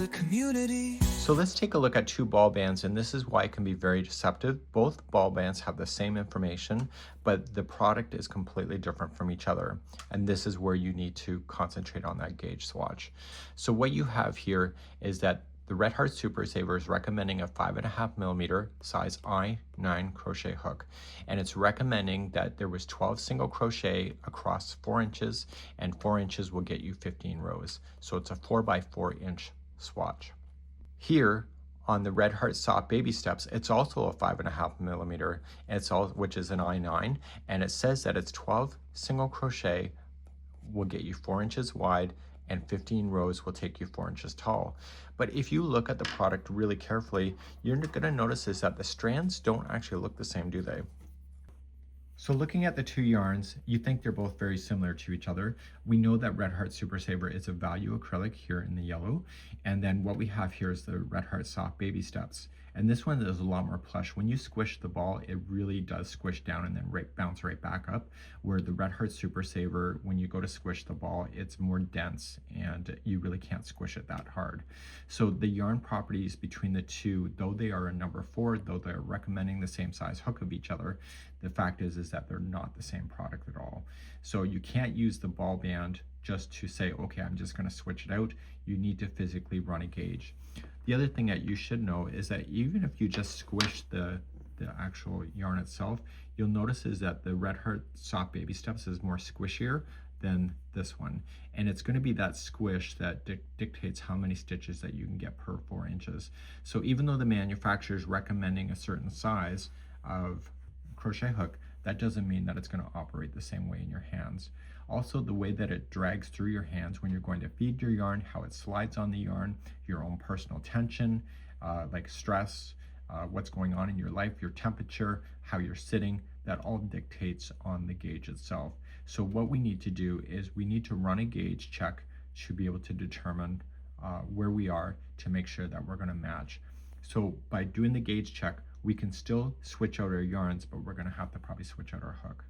a community. So let's take a look at two ball bands, and this is why it can be very deceptive. Both ball bands have the same information, but the product is completely different from each other. And this is where you need to concentrate on that gauge swatch. So what you have here is that the Red Heart Super Saver is recommending a 5.5mm size I9 crochet hook. And it's recommending that there was 12 single crochet across 4 inches, and 4 inches will get you 15 rows. So it's a 4x4 inch swatch. Here on the Red Heart Soft Baby Steps, it's also a 5.5mm, which is an I9, and it says that it's 12 single crochet will get you 4 inches wide, and 15 rows will take you 4 inches tall. But if you look at the product really carefully, you're gonna notice is that the strands don't actually look the same, do they? So looking at the two yarns, you think they're both very similar to each other. We know that Red Heart Super Saver is a value acrylic here in the yellow. And then what we have here is the Red Heart Soft Baby Steps. And this one is a lot more plush. When you squish the ball, it really does squish down and then bounce right back up. Where the Red Heart Super Saver, when you go to squish the ball, it's more dense and you really can't squish it that hard. So the yarn properties between the two, though they are a number 4, though they're recommending the same size hook of each other, the fact is that they're not the same product at all. So you can't use the ball band just to say, okay, I'm just going to switch it out. You need to physically run a gauge. The other thing that you should know is that even if you just squish the actual yarn itself, you'll notice is that the Red Heart Soft Baby Steps is more squishier than this one. And it's going to be that squish that dictates how many stitches that you can get per 4 inches. So even though the manufacturer is recommending a certain size of crochet hook, that doesn't mean that it's going to operate the same way in your hands. Also, the way that it drags through your hands when you're going to feed your yarn, how it slides on the yarn, your own personal tension, like stress, what's going on in your life, your temperature, how you're sitting, that all dictates on the gauge itself. So what we need to do is we need to run a gauge check to be able to determine where we are to make sure that we're going to match. So by doing the gauge check, we can still switch out our yarns, but we're going to have to probably switch out our hook.